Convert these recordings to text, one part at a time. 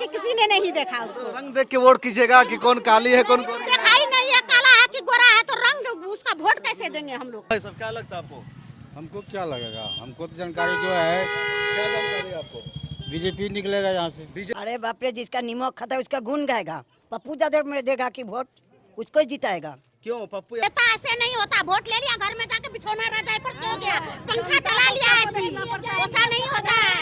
कि किसी ने नहीं देखा उसको। रंग देख के वोट कीजिएगा कि कौन काली है कौन गोरी है? देखा ही नहीं है, काला है कि गोरा है, तो रंग उसका वोट कैसे देंगे हम लोग। भाई साहब क्या लगता है आपको? हमको क्या लगेगा, हमको तो जानकारी जो है क्या जानकारी है आपको? बीजेपी निकलेगा यहाँ से। अरे बाप रे, जिसका नमक खाता है उसका गुण गाएगा। पप्पू यादव में देगा कि वोट उसको ही जिताएगा। क्यों पप्पू नेता ऐसे नहीं होता, वोट ले लिया, घर में जाके बिछौना रजाई पर सो गया, पंखा चला लिया, ऐसे ऐसा नहीं होता है।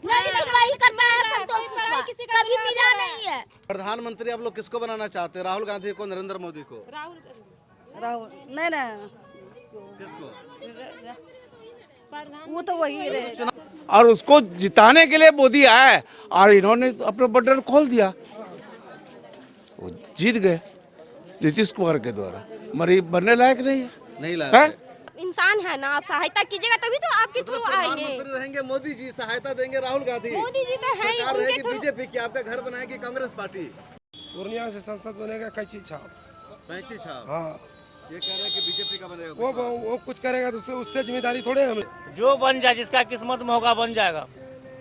नहीं सुनवाई करता है संतोष पुष्पा, कभी मिला नहीं है। प्रधानमंत्री आप लोग किसको बनाना चाहते हैं, राहुल गांधी को, नरेंद्र मोदी को? राहुल नहीं ना, किसको? वो तो वही रहे। और उसको जिताने के लिए मोदी आए और इन्होंने अपना बटन खोल दिया, वो जीत गए नीतीश कुमार के द्वारा। मरीब बनने लायक नहीं है, नहीं लाया है? इंसान है ना, आप सहायता कीजिएगा तभी तो आपके थ्रू आएंगे। प्रधानमंत्री रहेंगे मोदी जी, सहायता देंगे राहुल गांधी। मोदी जी तो है ही, सरकार उनके रहेगी थ्रू। बीजेपी की, आपका घर बनाएगी कांग्रेस पार्टी। पूर्णिया से संसद बनेगा कैची छाप। पैंची छाप। हाँ, ये कह रहे हैं कि बीजेपी का बनेगा। वो कुछ करेगा तो उससे जिम्मेदारी थोड़े हमें। जो बन जाए, जिसका किस्मत में होगा बन जाएगा।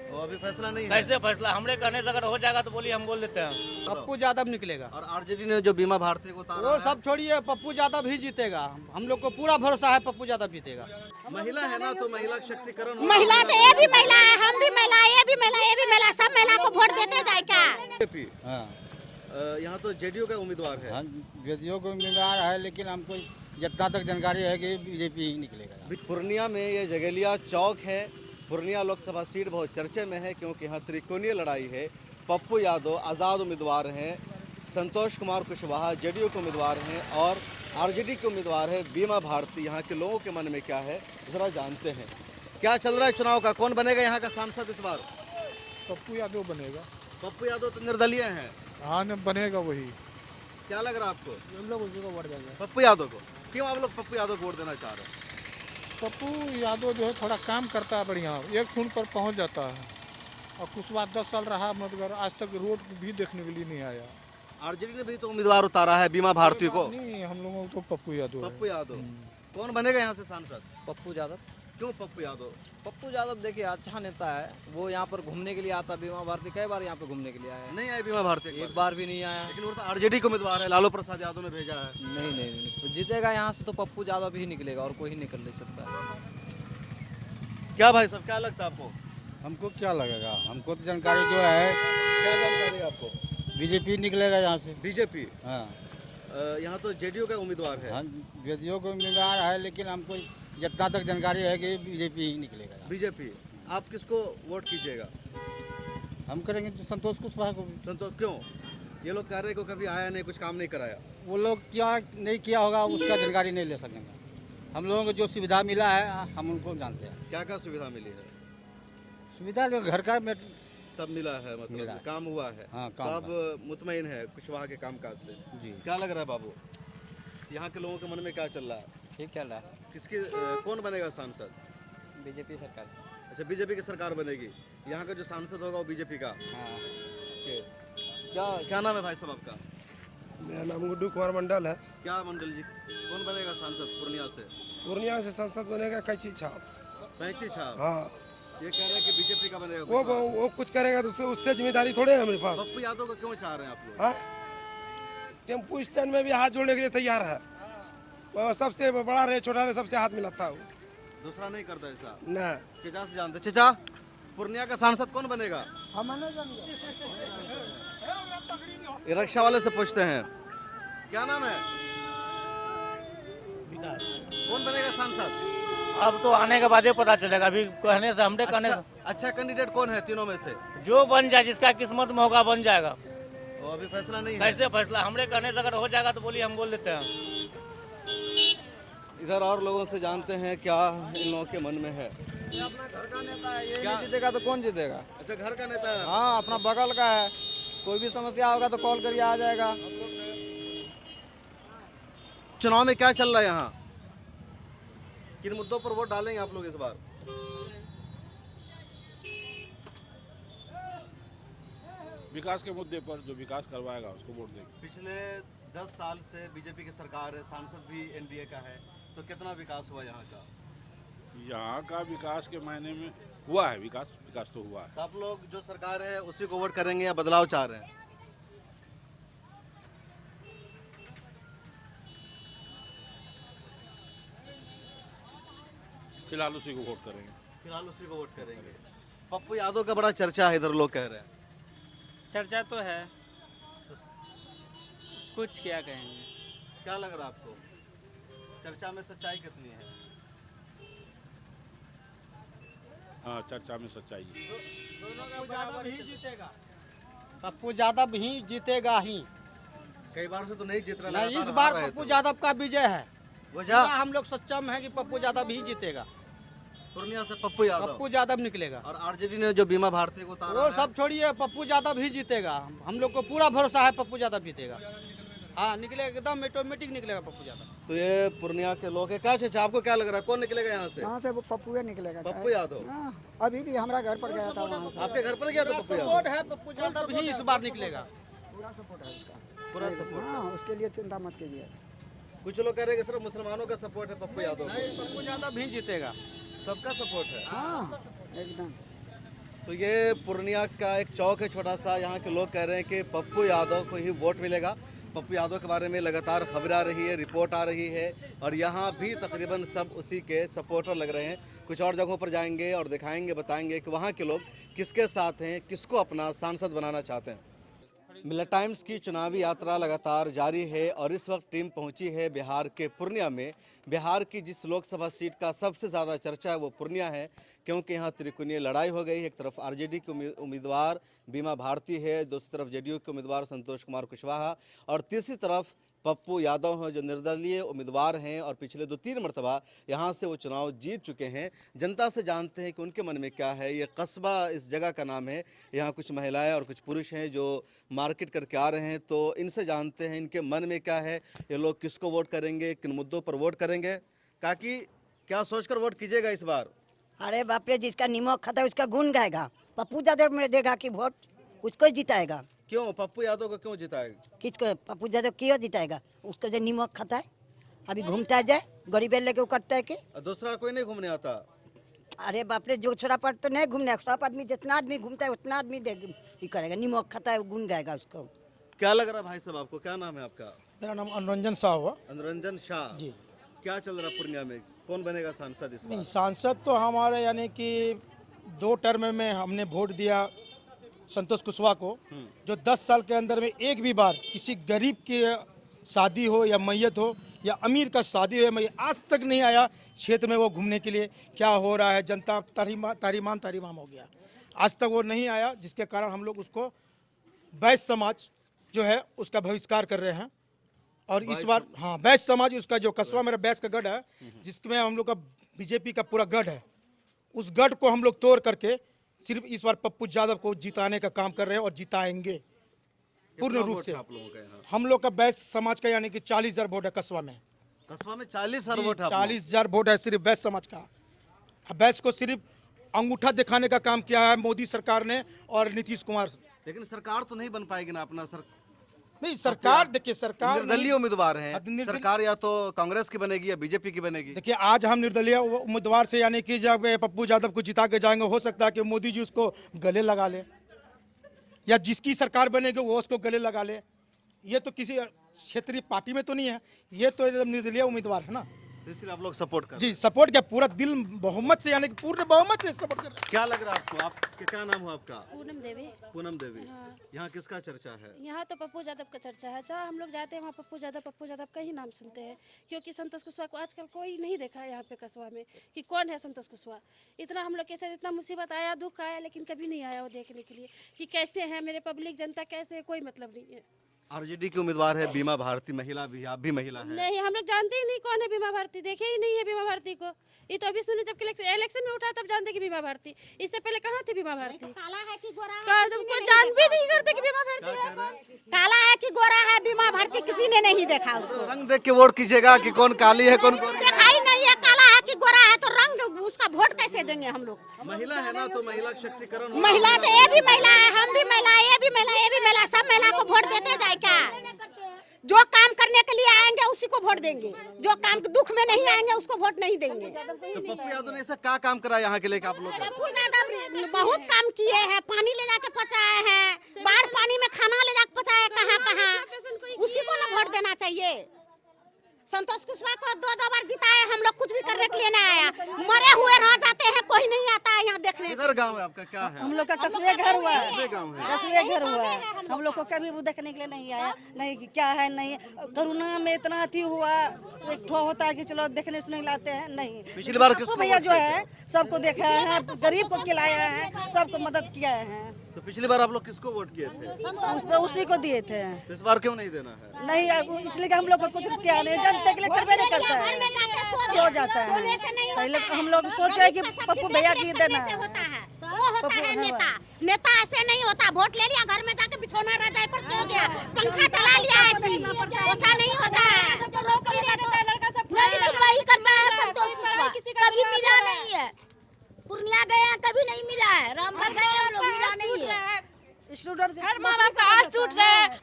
वो अभी फैसला नहीं है। कैसे फैसला हमरे कहने से अगर हो जाएगा तो बोलिए हम बोल देते हैं। पप्पू यादव निकलेगा। और आरजेडी ने जो बीमा भारती को उतारा वो है। सब छोड़िए, पप्पू यादव ही जीतेगा। हम लोग को पूरा भरोसा है पप्पू यादव जीतेगा। महिला है ना, तो महिला शक्तिकरण होगा। महिला तो ये भी महिला है, हम भी महिला, ये भी महिला, ये भी महिला, सब महिला को वोट देते जाए क्या? बीजेपी हाँ यहाँ तो जेडीयू का उम्मीदवार है। हाँ, जदयू को उम्मीदवार है, लेकिन हमको जितना तक जानकारी है कि बीजेपी ही निकलेगा। पूर्णिया में ये जगेलिया चौक है। पूर्णिया लोकसभा सीट बहुत चर्चे में है क्योंकि यहाँ त्रिकोणीय लड़ाई है। पप्पू यादव आज़ाद उम्मीदवार हैं, संतोष कुमार कुशवाहा जेडीयू के उम्मीदवार हैं और आरजेडी के उम्मीदवार है बीमा भारती। यहाँ के लोगों के मन में क्या है ज़रा जानते हैं। क्या चल रहा है चुनाव का, कौन बनेगा यहाँ का सांसद इस बार? पप्पू यादव बनेगा। पप्पू यादव तो निर्दलीय हैं। हाँ न बनेगा वही। क्या लग रहा है आपको? हम लोग उसी को वोट देंगे। पप्पू यादव को। क्यों आप लोग पप्पू यादव को वोट देना चाह रहे हैं? पप्पू यादव जो है थोड़ा काम करता है बढ़िया, एक खून पर पहुंच जाता है। और कुशवाहा 10 साल रहा, मगर आज तक रोड भी देखने के लिए नहीं आया। आरजेडी ने भी तो उम्मीदवार उतारा है बीमा भारती को। नहीं, हम लोगों को तो पप्पू यादव है। पप्पू यादव कौन बनेगा यहाँ से सांसद? पप्पू यादव। क्यों पप्पू यादव? पप्पू यादव देखिए अच्छा नेता है, वो यहाँ पर घूमने के लिए आता। बीमा भारती कई बार यहाँ पे घूमने के लिए आया है। नहीं आए बीमा भारती एक बार भी नहीं आया। लेकिन वो तो आरजेडी को उम्मीदवार है, लालू प्रसाद यादव ने भेजा है। नहीं नहीं नहीं, तो जीतेगा यहाँ से तो पप्पू यादव ही निकलेगा और कोई निकल नहीं सकता है। क्या भाई साहब क्या लगता है आपको? हमको क्या लगेगा, हमको तो जानकारी जो है क्या जानकारी है आपको? बीजेपी निकलेगा यहाँ से। बीजेपी हाँ यहाँ तो जेडीयू का उम्मीदवार है। हाँ, जदयू को उम्मीदवार है, लेकिन हमको जितना तक जानकारी है कि बीजेपी ही निकलेगा। बीजेपी। आप किसको वोट कीजिएगा? हम करेंगे तो संतोष कुशवाहा को। संतोष क्यों? ये लोग कह रहे हैं कि कभी आया नहीं, कुछ काम नहीं कराया। वो लोग क्या नहीं किया होगा उसका जानकारी नहीं ले सकेंगे। हम लोगों को जो सुविधा मिला है हम उनको जानते हैं। क्या क्या सुविधा मिली है? सुविधा जो घर का सब मिला है, मतलब मिला है। काम हुआ है। हाँ, काम सब मुतमईन है कुशवाहा के कामकाज से। जी। क्या लग रहा है बाबू, यहाँ के लोगों के मन में क्या चल रहा है? ठीक चल रहा है। किसकी कौन बनेगा सांसद? बीजेपी सरकार। अच्छा बीजेपी की सरकार बनेगी। यहाँ का जो सांसद होगा वो बीजेपी का। हाँ। क्या क्या नाम है भाई साहब आपका? मेरा नाम गुड्डू कुमार मंडल है। क्या मंडल जी, कौन बनेगा सांसद पूर्णिया से? पूर्णिया से संसद बनेगा कैची छाप। पैंची छाप। हाँ, ये कह रहे हैं कि बीजेपी का बनेगा। वो कुछ करेगा तो उससे जिम्मेदारी थोड़े है हमारे पास। पप्पू यादव को क्यों चाह रहे हैं आप लोग? हाँ, टेम्पू स्टैंड में भी हाथ जोड़ने के लिए तैयार है। वो सबसे बड़ा रहे छोटा रहे सबसे हाथ मिलाता है। दूसरा नहीं करता ऐसा। ना चचा से जानते। चचा, पूर्णिया का सांसद कौन बनेगा? ये रक्षा वाले से पूछते हैं। क्या नाम है? विकास। कौन बनेगा सांसद? अब तो आने के बाद ही पता चलेगा, अभी कहने से हमरे कहने अच्छा कैंडिडेट कौन है तीनों में से? से जो बन जाए, जिसका किस्मत में होगा बन जाएगा। वो अभी फैसला नहीं है। कैसे फैसला हमरे कहने से अगर हो जाएगा तो बोलिए हम बोल देते हैं। इधर और लोगों से जानते हैं क्या इन लोगों के मन में है। ये अपना घर का नेता है, ये क्या? नहीं जीतेगा तो कौन जीतेगा? अच्छा घर का नेता है। हाँ, अपना बगल का है। कोई भी समस्या होगा तो कॉल करिए, आ जाएगा। चुनाव में क्या चल रहा है यहाँ? किन मुद्दों पर वोट डालेंगे आप लोग इस बार? विकास के मुद्दे पर जो विकास करवाएगा उसको वोट देंगे। पिछले 10 साल से बीजेपी की सरकार है, सांसद भी एनडीए का है, तो कितना विकास हुआ यहाँ का? यहाँ का विकास के मायने में हुआ है, विकास विकास तो हुआ है। तो आप लोग जो सरकार है उसी को वोट करेंगे या बदलाव चाह रहे हैं? फिलहाल उसी को वोट करेंगे। फिलहाल उसी को वोट करेंगे। पप्पू यादव का बड़ा चर्चा है इधर, लोग कह रहे हैं। चर्चा तो है, कुछ क्या कहेंगे। क्या लग रहा है आपको, चर्चा में सच्चाई कितनी है? हाँ, चर्चा में सच्चाई है। पप्पू यादव ही जीतेगा ही। कई बार से तो नहीं जीत रहा, नहीं, लगातार इस हार बार रहे पप्पू तो। यादव का विजय है। वजह हम लोग सक्षम है कि पप्पू यादव ही जीतेगा। पूर्णिया से पप्पू यादव पप्पू यादव निकलेगा। और आरजेडी ने जो बीमा भारती को उतारा वो है, सब छोड़िए, पप्पू यादव ही जीतेगा। हम लोग को पूरा भरोसा है पप्पू यादव जीतेगा। हाँ, निकलेगा, एकदम ऑटोमेटिक निकलेगा पप्पू यादव। तो ये पूर्णिया के लोग है। क्या चाचा, आपको क्या लग रहा है, कौन निकलेगा यहाँ से? कहाँ से वो पप्पू निकलेगा? पप्पू यादव। अभी भी हमारा घर पर गया था वहाँ से। आपके घर पर गया था पप्पू सपोर्ट यादव? है, पप्पू यादव ही इस बार निकलेगा। पूरा सपोर्ट है उसका, पूरा सपोर्ट। हाँ, उसके लिए चिंता मत कीजिए। कुछ लोग कह रहे हैं कि सिर्फ मुसलमानों का सपोर्ट है पप्पू यादव नहीं, को। पप्पू यादव ही जीतेगा। सबका सपोर्ट है। हाँ, एकदम। तो ये पूर्णिया का एक चौक है छोटा सा, यहाँ के लोग कह रहे हैं कि पप्पू यादव को ही वोट मिलेगा। पप्पू यादव के बारे में लगातार खबर आ रही है, रिपोर्ट आ रही है, और यहाँ भी तकरीबन सब उसी के सपोर्टर लग रहे हैं। कुछ और जगहों पर जाएंगे और दिखाएंगे, बताएंगे कि वहाँ के लोग किसके साथ हैं, किसको अपना सांसद बनाना चाहते हैं। मिलत टाइम्स की चुनावी यात्रा लगातार जारी है और इस वक्त टीम पहुंची है बिहार के पूर्णिया में। बिहार की जिस लोकसभा सीट का सबसे ज़्यादा चर्चा है वो पूर्णिया है, क्योंकि यहाँ त्रिकोणीय लड़ाई हो गई। एक तरफ आरजेडी के उम्मीदवार बीमा भारती है, दूसरी तरफ जेडीयू के उम्मीदवार संतोष कुमार कुशवाहा, और तीसरी तरफ पप्पू यादव हैं जो निर्दलीय उम्मीदवार हैं और पिछले 2-3 मरतबा यहाँ से वो चुनाव जीत चुके हैं। जनता से जानते हैं कि उनके मन में क्या है। ये कस्बा इस जगह का नाम है। यहाँ कुछ महिलाएं और कुछ पुरुष हैं जो मार्केट करके आ रहे हैं, तो इनसे जानते हैं इनके मन में क्या है, ये लोग किसको वोट करेंगे, किन मुद्दों पर वोट करेंगे। काकी, क्या सोचकर वोट कीजिएगा इस बार? अरे बाप रे, जिसका नीमक खाता है उसका गुण गाएगा। पप्पू यादव में देगा कि वोट उसको ही जिताएगा। क्यों पप्पू यादव को क्यों जिताएगा? किसको? पप्पू यादव क्यों जिताएगा? उसको जो नीमक खाता है, अभी घूमता जाए, गरीबेल लेके वो करता है कि दूसरा कोई नहीं घूमने आता? अरे बाप रे, जो छोड़ा पर तो नहीं घूमने, सब आदमी जितना आदमी घूमता है उतना आदमी ये करेगा। नीमक खाता है, वो गुण गाएगा उसको। क्या लग रहा है भाई साहब आपको, क्या नाम है आपका? मेरा नाम अनुरंजन शाह हुआ। अनुरंजन शाह जी। क्या चल रहा है पूर्णिया में, कौन बनेगा सांसद इस बार? सांसद तो हमारे यानी कि 2 टर्म में हमने वोट दिया संतोष कुशवाहा को, जो 10 साल के अंदर में एक भी बार किसी गरीब की शादी हो या मैयत हो या अमीर का शादी हो, मैं आज तक नहीं आया क्षेत्र में वो घूमने के लिए क्या हो रहा है। जनता तारीमान हो गया, आज तक वो नहीं आया, जिसके कारण हम लोग उसको वैश्य समाज जो है उसका बहिष्कार कर रहे हैं। और इस बार हाँ, वैश्य समाज उसका जो कस्बा मेरा वैश्य का गढ़ है, जिसमें हम लोग का बीजेपी का पूरा गढ़ है, उस गढ़ को हम लोग तोड़ करके सिर्फ इस बार पप्पू यादव को जिताने का काम कर रहे हैं और जिताएंगे पूर्ण रूप से। आप लोगों का यहाँ? हम लोग का वैश्य समाज का यानी कि 40,000 वोट है कस्बा में। कस्बा में 40,000 वोट है? 40,000 वोट है सिर्फ वैश्य समाज का। वैश्य को सिर्फ अंगूठा दिखाने का काम किया है मोदी सरकार ने और नीतीश कुमार। लेकिन सरकार तो नहीं बन पाएगी ना अपना नहीं, सरकार देखिए, सरकार निर्दलीय उम्मीदवार हैं। निर्दलीय- सरकार या तो कांग्रेस की बनेगी या बीजेपी की बनेगी। देखिए, आज हम निर्दलीय उम्मीदवार से यानी कि जब पप्पू यादव को जिता के जाएंगे, हो सकता है कि मोदी जी उसको गले लगा ले, या जिसकी सरकार बनेगी वो उसको गले लगा ले। ये तो किसी क्षेत्रीय पार्टी में तो नहीं है, ये तो एकदम निर्दलीय उम्मीदवार है ना। इसलिए आप लोग सपोर्ट कर? जी, सपोर्ट क्या, पूरा दिल बहुमत से यानी कि पूर्ण बहुमत से सपोर्ट कर रहे हैं। क्या लग रहा है आपको, आप क्या नाम हो आपका? पूनम देवी। पूनम देवी। हाँ। यहाँ किसका चर्चा है? यहाँ तो पप्पू यादव का चर्चा है। जहाँ हम लोग जाते हैं वहाँ पप्पू यादव का ही नाम सुनते हैं, क्योंकि संतोष कुशवाहा को आजकल कोई नहीं देखा है यहाँ पे कस्बा में कि कौन है संतोष कुशवाहा। इतना हम लोग कैसे, इतना मुसीबत आया, दुख आया, लेकिन कभी नहीं आया वो देखने के लिए कि कैसे है मेरे पब्लिक जनता, कैसे है, कोई मतलब नहीं है। आरजेडी की उम्मीदवार है बीमा भारती, महिला भी, आप भी महिला है। नहीं, हम लोग जानते ही नहीं कौन है बीमा भारती, देखे ही नहीं है बीमा भारती को। ये तो अभी सुने जब इलेक्शन में उठा तब जानते कि बीमा भारती, इससे पहले कहाँ थी बीमा भारती? काला है कि गोरा है, तुमको जान भी नहीं करते कि बीमा भारती है। काला है कि गोरा है, बीमा भारती किसी ने नहीं देखा उसको। रंग देख के वोट कीजिएगा कि कौन काली है, कौन देखा ही नहीं है, काला है कि गोरा है, तो रंग उसका वोट कैसे देंगे हम लोग? महिला है ना, तो महिला शक्तिकरण। महिला तो ये भी महिला है, हम भी महिला, ये भी महिला, ये भी महिला, सब महिला को वोट देते जाए क्या? जो काम करने के लिए आएंगे उसी को वोट देंगे, जो काम दुख में नहीं आएंगे उसको वोट नहीं देंगे। तो पप्पू यादव ने ऐसा क्या काम करा यहाँ के लिए आप लोग? पप्पू यादव बहुत काम किए हैं, पानी ले जाके पहुँचाए हैं, बाढ़ पानी में खाना ले जाके पहुँचाए कहाँ कहाँ, उसी को ना वोट देना चाहिए। संतोष कुशवाहा को 2 बार जिताए, हम लोग कुछ भी करने के लिए नहीं आया, मरे हुए रह जाते हैं, कोई नहीं आता है यहाँ देखने। किधर गाँव है आपका, क्या है? हम लोग का कस्बे घर हुआ है, कस्बे गाँव है। कस्बे घर हुआ है। हम लोग को कभी वो देखने के लिए नहीं आया, नहीं कि क्या है नहीं। कोरोना में इतना अति हुआ, एक ठो होता है कि चलो देखने सुनने लाते हैं, नहीं। पिछली बार किसको भैया जो है सबको देखा है, गरीब को खिलाया है, सबको मदद किया है। तो पिछली बार आप लोग किसको वोट किए थे? उसी को दिए थे। इस बार क्यों नहीं देना है? नहीं, इसलिए कि हम लोग को कुछ किया नहीं, जनता के लिए करबे नहीं करता है, सो जाता है। पहले हम लोग सोचे कि पप्पू भैया की देना है। वो होता है नेता, नेता ऐसे नहीं होता। वोट ले लिया, घर में जाके बिछौना रजाई पर सो गया, पंखा चला लिया, ऐसी ऐसा नहीं होता है। नहीं सुनवाई करता है संतोष कुशवाहा, कभी मिला नहीं है। पूर्णिया गए हैं, कभी नहीं मिला है। रामपुर गए हम लोग, मिला नहीं है। हर माँ बाप का आस टूट रहा है।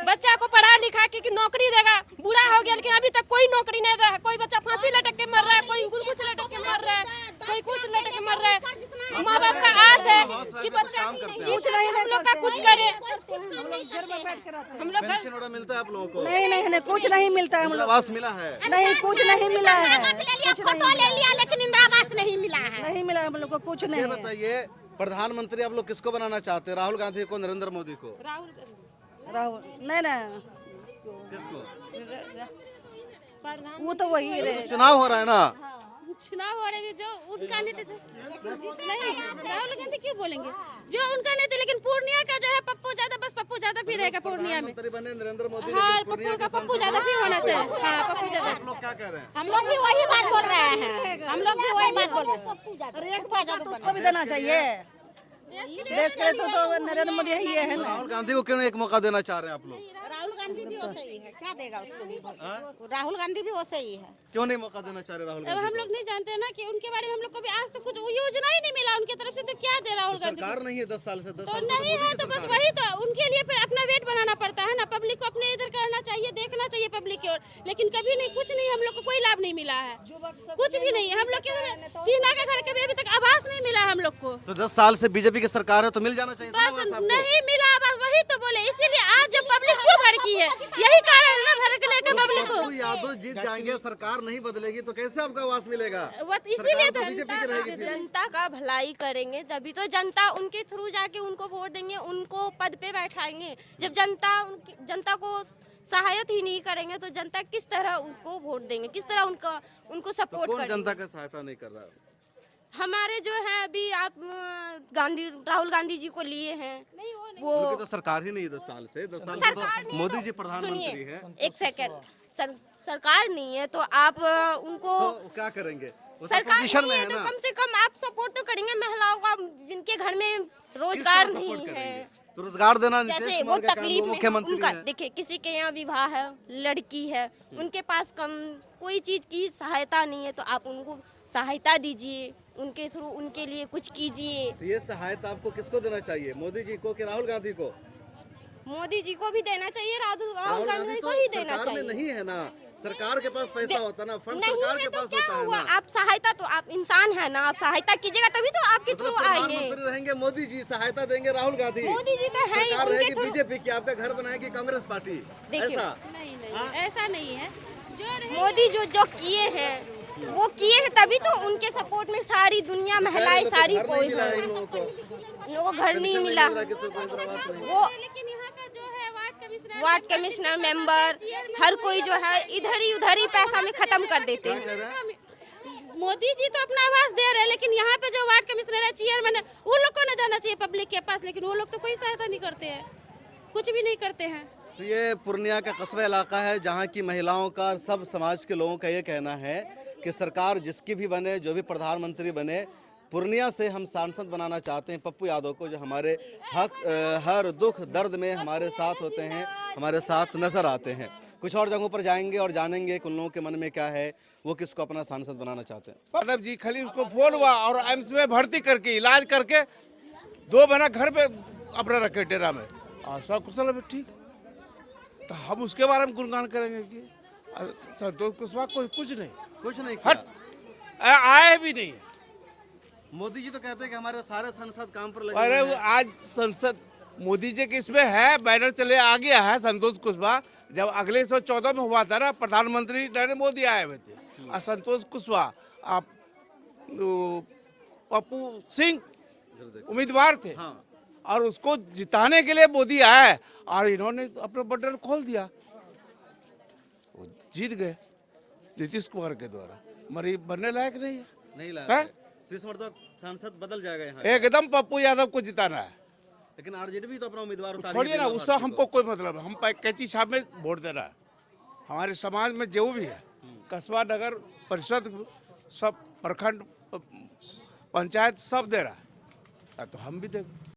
बच्चा को पढ़ा लिखा के नौकरी देगा, बुरा हो गया, लेकिन अभी तक कोई नौकरी नहीं रहा है। कोई बच्चा फांसी लटक के मर रहा है, कोई गुरगु से लटक के मर रहा है, कोई कुछ लटक के मर रहा है। माँ बाप का आस है कि बच्चा कुछ नहीं, हम लोग का कुछ करे। हम लोग पेंशन वगैरह मिलता है आप लोगों को? नहीं, कुछ नहीं मिलता है। हम लोग आवास मिला है? नहीं, कुछ नहीं मिला है, फोटो ले लिया, लेकिन इंदिरा आवास नहीं मिला है। नहीं मिला हम लोग को कुछ नहीं। बताइए, प्रधानमंत्री आप लोग किसको बनाना चाहते हैं? राहुल गांधी को, नरेंद्र मोदी को? राहुल नहीं ना, किसको? वो तो वही रहे। चुनाव हो रहा है ना? चुनाव हो रहे जो उनका नेता जो नहीं, राहुल गांधी क्यों बोलेंगे, जो उनका नेता। लेकिन पूर्णिया का जो है पप्पू यादव, बस पप्पू यादव भी रहेगा पूर्णिया में। प्रधानमंत्री बने नरेंद्र मोदी, हाँ, पप्पू यादव भी होना चाहिए। हाँ, पप्पू यादव। आप लोग क्या कह रहे हैं? हम लोग भी वही बात बोल रहे हैं, हम लोग भी वही बात बोल रहे हैं। एक बात तो उसको भी देना चाहिए। देश के लिए तो नरेंद्र मोदी ही है ना। राहुल गांधी को क्यों एक मौका देना चाह रहे हैं आप लोग? राहुल गांधी भी वैसे ही है, क्या देगा उसको भी? राहुल गांधी भी वैसे ही है। क्यों नहीं मौका देना चाह रहे राहुल अब गांधी हम लोग नहीं जानते ना कि उनके बारे में, हम लोग को भी आज तक कुछ योजना ही नहीं मिला उनकी तरफ से, तो क्या दे राहुल गांधी? सरकार नहीं है 10 साल से, 10 तो साल नहीं है, तो बस वही तो उनके लिए फिर अपना वेट बनाना पड़ता है ना। पब्लिक को अपने इधर करना चाहिए, देखना चाहिए पब्लिक की ओर, लेकिन कभी नहीं, कुछ नहीं, हम लोग को कोई लाभ नहीं मिला है, कुछ भी नहीं। हम लोग के टीना के घर के भी अभी तक आवास नहीं मिला हम लोग को। तो 10 साल से बीजेपी की सरकार है, तो मिल जाना चाहिए। बस नहीं मिला, बस वही तो बोले। इसीलिए आज जब पब्लिक क्यों भड़की है, यही कारण है ना भड़कने का पब्लिक को। पप्पू यादव जीत जाएंगे, सरकार नहीं बदलेगी, तो कैसे आपका आवास मिलेगा? इसीलिए तो बीजेपी की रहेगी फिर। जनता का भलाई करेंगे तभी तो जनता उनके थ्रू जाके उनको वोट देंगे, उनको पद पे बैठाएंगे। जब जनता को सहायता ही नहीं करेंगे तो जनता किस तरह उनको वोट देंगे, किस तरह उनको सपोर्ट करेंगे? जनता का सहायता नहीं कर रहा है? हमारे जो है अभी आप राहुल गांधी जी को लिए हैं, वो तो सरकार ही नहीं है 10 साल से। 10 साल से तो मोदी जी प्रधानमंत्री है। एक सेकंड, सरकार नहीं है तो आप उनको तो क्या करेंगे? सरकार नहीं है तो कम से कम आप सपोर्ट तो करेंगे महिलाओं का, जिनके घर में रोजगार नहीं है। तो रोजगार देना जैसे वो तकलीफ में मुख्यमंत्री उनका देखिए, किसी के यहाँ विवाह है, लड़की है, उनके पास कोई चीज की सहायता नहीं है, तो आप उनको सहायता दीजिए, उनके थ्रू उनके लिए कुछ कीजिए। तो ये सहायता आपको किसको देना चाहिए, मोदी जी को कि राहुल गांधी को? मोदी जी को भी देना चाहिए, राहुल गांधी को ही देना चाहिए। नहीं है ना, सरकार के पास पैसा होता ना, फंड नहीं सरकार है के तो पास क्या होता है हुआ? ना। आप सहायता, तो आप इंसान है ना, आप सहायता कीजिएगा तभी तो आपके थ्रू आएंगे। प्रधानमंत्री रहेंगे मोदी जी, सहायता देंगे राहुल गांधी। मोदी जी तो है ही, सरकार उनके रहेगी थ्रू बीजेपी की, आपका घर बनाएगी कांग्रेस पार्टी। देखिए, ऐसा नहीं, ऐसा नहीं है। जो मोदी जो किए हैं वो किए हैं, तभी तो उनके सपोर्ट में सारी दुनिया महिलाएं सारी कोई है। लोगों को लोगों को घर नहीं मिला, वो लेकिन यहाँ का जो है वार्ड कमिश्नर मेंबर हर कोई जो है इधर ही पैसा में खत्म कर देते हैं। मोदी जी तो अपना आवास दे रहे हैं, लेकिन यहाँ पे जो वार्ड कमिश्नर है, चेयरमैन है, वो लोग को ना जाना चाहिए पब्लिक के पास, लेकिन वो लोग तो कोई सहायता नहीं करते हैं, कुछ भी नहीं करते हैं। तो ये पूर्णिया का कस्बा इलाका है, जहाँ की महिलाओं का, सब समाज के लोगों का ये कहना है कि सरकार जिसकी भी बने, जो भी प्रधानमंत्री बने, पूर्णिया से हम सांसद बनाना चाहते हैं पप्पू यादव को, जो हमारे हर दुख दर्द में हमारे साथ होते हैं, हमारे साथ नजर आते हैं। कुछ और जगहों पर जाएंगे और जानेंगे कि उन लोगों के मन में क्या है, वो किसको अपना सांसद बनाना चाहते हैं। यादव जी खाली उसको फोन हुआ और एम्स में भर्ती करके इलाज करके 2 महीना घर पे अपना रखे डेरा में, और सब कुशल है, ठीक। तो हम उसके बारे में गुणगान करेंगे कि संतोष कुशवाहा कोई कुछ नहीं, कुछ नहीं हट किया। आए भी नहीं है। मोदी जी तो कहते हैं कि हमारे सारे सांसद काम पर लगे अरे हुए वो हैं। आज संसद मोदी जी के इसमें है, बैनर चले आ गया है संतोष कुशवाहा। जब अगले 114 में हुआ था ना, प्रधानमंत्री नरेंद्र मोदी आए हुए थे और संतोष कुशवाहा आप पप्पू सिंह उम्मीदवार थे हाँ। और उसको जिताने के लिए मोदी आए और इन्होंने अपना बटन खोल दिया, वो जीत गए नीतीश कुमार के द्वारा। मरी बनने लायक नहीं है, नहीं हैं? लाया तो इस मर्तबा सांसद बदल जाएगा यहाँ। एकदम पप्पू यादव को जिताना है। लेकिन आरजेडी भी तो अपना उम्मीदवार उतारी छोड़िए ना, है उससे हमको कोई मतलब नहीं, हम कैंची साहब में वोट देना है। हमारे समाज में जो भी है, कस्बा नगर परिषद सब प्रखंड पंचायत सब दे रहा है, तो हम भी देंगे।